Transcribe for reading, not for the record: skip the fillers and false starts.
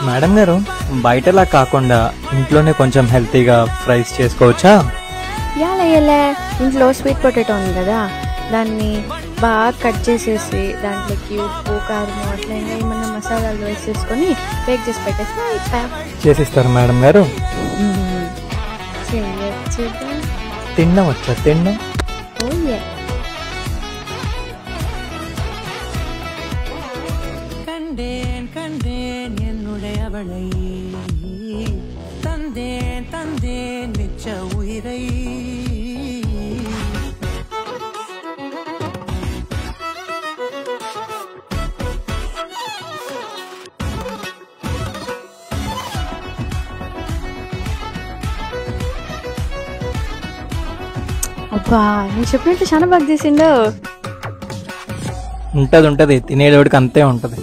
Madam గారు, బయటలా కాకుండా ఇంట్లోనే కొంచెం హెల్తీగా ఫ్రైస్ చేసుకోవచ్చా? యాలే ఇంట్లో స్వీట్ పొటాటో ఉంది కదా, దాన్ని బాగా కట్ చేసేసి దాంట్లోకి ఉప్పు కారం అట్లా ఏమన్నా మసాలాలు వేసేసుకొని బేక్ చేసి పెట్టేసి చేసిస్తారు మేడం గారు. చేయొచ్చు. తినడం వచ్చా? తినడం கண்டேன் கண்டேன் என்னுடைய அவளை, தந்தேன் தந்தேன் மிச்ச உயிரை. అబ్బా, నేను చెప్పినట్టు చాలా బాగా చేసిండు. ఉంటది, తినేవాడికి అంతే ఉంటది.